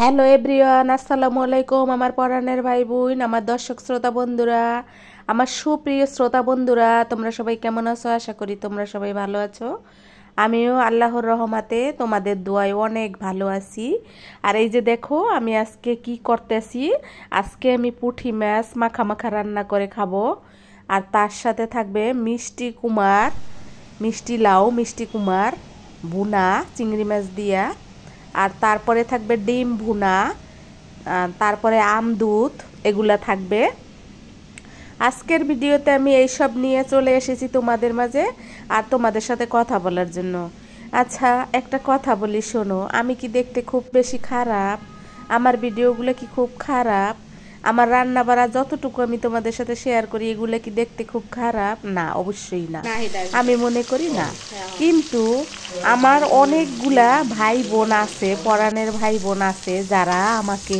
Hello everyone, আসসালামু আলাইকুম আমার পরাণের ভাই বোন, আমার দর্শক শ্রোতা বন্ধুরা, আমার সুপ্রিয় শ্রোতা বন্ধুরা, তোমরা সবাই কেমন আছো? আশা করি তোমরা সবাই ভালো আছো। আমিও আল্লাহর রহমতে তোমাদের দোয়ায় অনেক ভালো আছি। আর এই যে দেখো আমি আজকে কি করতেছি, আজকে আমি পুঁটি মাছ মাখা মাখা রান্না করে খাবো। আর তার সাথে থাকবে মিষ্টি কুমার, মিষ্টি লাউ, মিষ্টি কুমার ভুনা চিংড়ি মাছ দিয়া। আর তারপরে থাকবে ডিম ভুনা, তারপরে আমদুধ, এগুলা থাকবে। আজকের ভিডিওতে আমি এইসব নিয়ে চলে এসেছি তোমাদের মাঝে আর তোমাদের সাথে কথা বলার জন্য। আচ্ছা একটা কথা বলি, শোনো, আমি কি দেখতে খুব বেশি খারাপ? আমার ভিডিওগুলো কি খুব খারাপ? আমার রান্না বাড়া যতটুকু আমি তোমাদের সাথে শেয়ার করি এগুলো কি দেখতে খুব খারাপ? না, অবশ্যই না, আমি মনে করি না। কিন্তু আমার অনেকগুলা ভাই বোন আছে, পরাণের ভাই বোন আছে, যারা আমাকে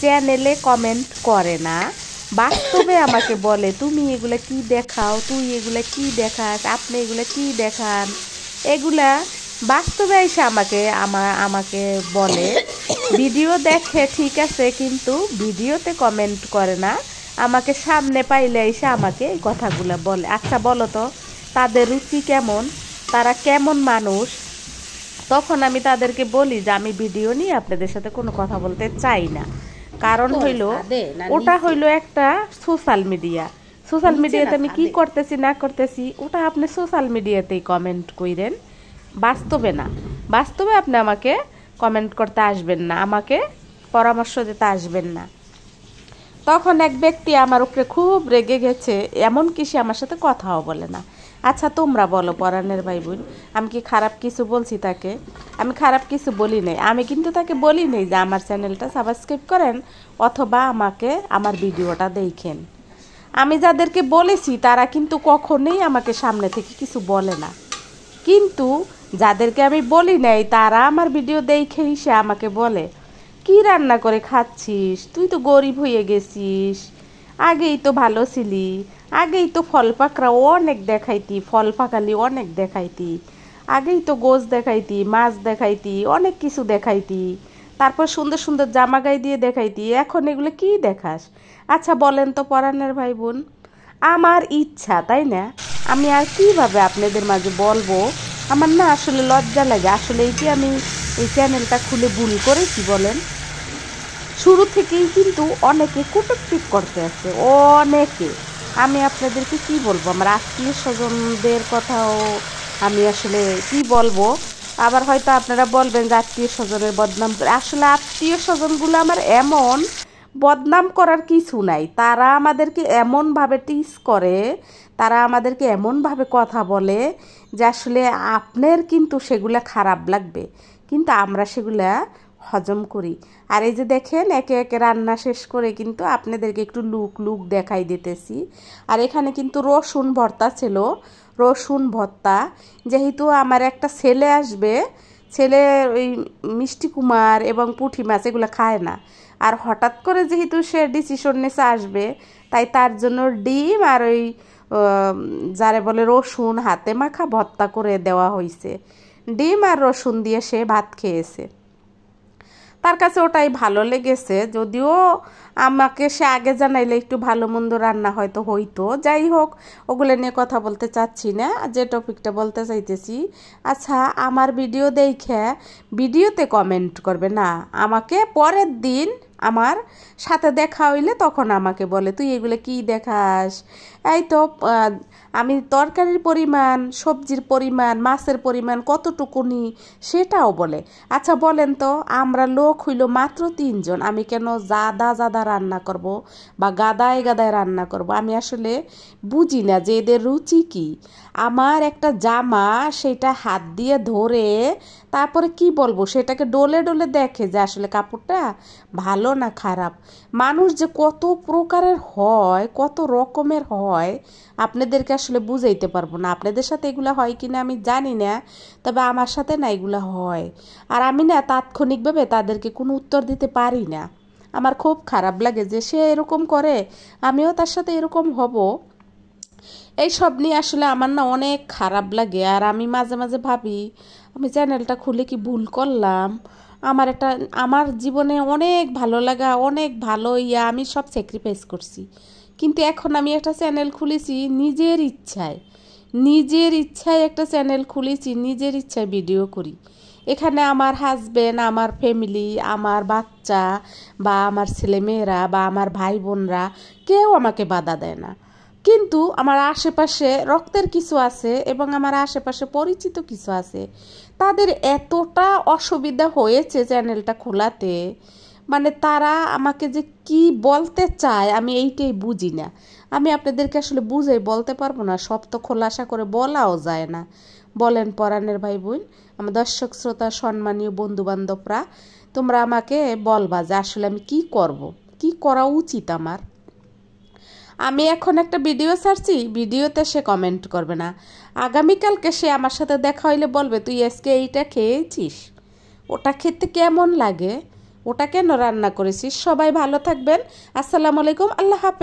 চ্যানেলে কমেন্ট করে না, বাস্তবে আমাকে বলে তুমি এগুলা কি দেখাও, তুই এগুলা কি দেখাস, আপনি এগুলা কি দেখান, এগুলা বাস্তবে এসে আমাকে বলে। ভিডিও দেখে ঠিক আছে, কিন্তু ভিডিওতে কমেন্ট করে না, আমাকে সামনে পাইলে এসে আমাকে এই কথাগুলো বলে। আচ্ছা বলো তো, তাদের রুচি কেমন, তারা কেমন মানুষ? তখন আমি তাদেরকে বলি যে আমি ভিডিও নিয়ে আপনাদের সাথে কোনো কথা বলতে চাই না। কারণ হইল ওটা হইল একটা সোশ্যাল মিডিয়া, সোশ্যাল মিডিয়াতে আমি কি করতেছি না করতেছি ওটা আপনি সোশ্যাল মিডিয়াতেই কমেন্ট কইরেন, বাস্তবে না। বাস্তবে আপনি আমাকে কমেন্ট করতে আসবেন না, আমাকে পরামর্শ দিতে আসবেন না। তখন এক ব্যক্তি আমার উপরে খুব রেগে গেছে, এমনকি সে আমার সাথে কথাও বলে না। আচ্ছা তোমরা বলো পরাণের ভাই বোন, আমি কি খারাপ কিছু বলছি তাকে? আমি খারাপ কিছু বলি নাই। আমি কিন্তু তাকে বলি নাই যে আমার চ্যানেলটা সাবস্ক্রাইব করেন অথবা আমাকে আমার ভিডিওটা দেখেন। আমি যাদেরকে বলেছি তারা কিন্তু কখনোই আমাকে সামনে থেকে কিছু বলে না, কিন্তু যাদেরকে আমি বলি নাই তারা আমার ভিডিও দেখেই সে আমাকে বলে কি রান্না করে খাচ্ছিস, তুই তো গরিব হয়ে গেছিস, আগেই তো ভালো ছিলি, আগেই তো ফল পাকড়া অনেক দেখাইতি, ফল পাকালি অনেক দেখাইতি, আগেই তো গোছ দেখাইতি, মাছ দেখাইতি, অনেক কিছু দেখাইতি, তারপর সুন্দর সুন্দর জামা গায়ে দিয়ে দেখাইতি, এখন এগুলো কি দেখাস? আচ্ছা বলেন তো পরাণের ভাই বোন, আমার ইচ্ছা, তাই না? আমি আর কিভাবে আপনাদের মাঝে বলবো? আমার না আসলে লজ্জা লাগে। আসলে এই যে আমি এই চ্যানেলটা খুলে ভুল করেছি বলেন? শুরু থেকেই কিন্তু অনেকে কটূক্তি করতে আছে, অনেকে। আমি আপনাদেরকে কি বলবো, আমার আত্মীয় স্বজনদের কথাও আমি আসলে কি বলবো। আবার হয়তো আপনারা বলবেন যে আত্মীয় স্বজনের বদনাম করে। আসলে আত্মীয় স্বজনগুলো আমার এমন, বদনাম করার কিছু নাই, তারা আমাদেরকে এমনভাবে টিস করে, তারা আমাদেরকে এমনভাবে কথা বলে যে আসলে আপনার কিন্তু সেগুলা খারাপ লাগবে, কিন্তু আমরা সেগুলা হজম করি। আর এই যে দেখেন একে একে রান্না শেষ করে কিন্তু আপনাদেরকে একটু লুক দেখাই দিতেছি। আর এখানে কিন্তু রসুন ভর্তা ছিল, রসুন ভর্তা। যেহেতু আমার একটা ছেলে আসবে, ছেলে ওই মিষ্টি কুমার এবং পুঁটি মাছ এগুলো খায় না, আর হঠাৎ করে যেহেতু সে ডিসিশন নিয়ে আসবে, তাই তার জন্য ডিম আর ওই যারে বলে রসুন হাতে মাখা ভর্তা করে দেওয়া হয়েছে। ডিম আর রসুন দিয়ে সে ভাত খেয়েছে, তার কাছে ওটাই ভালো লেগেছে। যদিও আমাকে সে আগে জানাইলে একটু ভালো মন্দ রান্না হয়তো হইতো। যাই হোক, ওগুলো নিয়ে কথা বলতে চাচ্ছি না, যে টপিকটা বলতে চাইতেছি। আচ্ছা আমার ভিডিও দেখে ভিডিওতে কমেন্ট করবে না, আমাকে পরের দিন আমার সাথে দেখা হইলে তখন আমাকে বলে তুই এগুলো কি দেখাস, এই তো আমি তরকারির পরিমাণ, সবজির পরিমাণ, মাছের পরিমাণ কতটুকু নিই সেটাও বলে। আচ্ছা বলেন তো, আমরা লোক হইল মাত্র 3 জন, আমি কেন জাদা রান্না করব বা গাদায় গাদায় রান্না করব? আমি আসলে বুঝি না যে এদের রুচি কি। আমার একটা জামা সেটা হাত দিয়ে ধরে তারপরে কি বলবো, সেটাকে ডলে ডলে দেখে যে আসলে কাপড়টা ভালো না খারাপ। মানুষ যে কত প্রকারের হয়, কত রকমের হয়, আপনাদেরকে আসলে বুঝাইতে পারবো না। আপনাদের সাথে এগুলো হয় কিনা আমি জানি না, তবে আমার সাথে না এগুলো হয়। আর আমি না তাৎক্ষণিকভাবে তাদেরকে কোনো উত্তর দিতে পারি না। আমার খুব খারাপ লাগে যে সে এরকম করে, আমিও তার সাথে এরকম হব। এই সব নিয়ে আসলে আমার না অনেক খারাপ লাগে। আর আমি মাঝে মাঝে ভাবি আমি চ্যানেলটা খুলে কি ভুল করলাম, আমার জীবনে অনেক ভালো লাগা, অনেক ভালো আমি সব স্যাক্রিফাইস করছি, কিন্তু এখন আমি একটা চ্যানেল খুলেছি নিজের ইচ্ছায় একটা চ্যানেল খুলেছি, নিজের ইচ্ছায় ভিডিও করি। এখানে আমার হাজবেন্ড, আমার ফ্যামিলি, আমার বাচ্চা বা আমার ছেলেমেয়েরা বা আমার ভাই বোনরা কেউ আমাকে বাধা দেয় না, কিন্তু আমার আশেপাশে রক্তের কিছু আছে এবং আমার আশেপাশে পরিচিত কিছু আছে, তাদের এতটা অসুবিধা হয়েছে চ্যানেলটা খোলাতে, মানে তারা আমাকে যে কি বলতে চায় আমি এইটাই বুঝি না। আমি আপনাদেরকে আসলে বুঝাই বলতে পারবো না, সব তো খোলাসা করে বলাও যায় না। বলেন পরাণের ভাই বোন, আমার দর্শক শ্রোতা সম্মানীয় বন্ধু বান্ধবরা, তোমরা আমাকে বলবা যে আসলে আমি কি করব, কি করা উচিত আমার। আমি এখন একটা ভিডিও ছাড়ছি, ভিডিওতে সে কমেন্ট করবে না, আগামীকালকে সে আমার সাথে দেখা হইলে বলবে তুই আজকে এইটা খেয়েছিস, ওটা খেতে কেমন লাগে, ওটা কেন রান্না করেছিস। সবাই ভালো থাকবেন, আসসালামু আলাইকুম, আল্লাহ হাফেজ।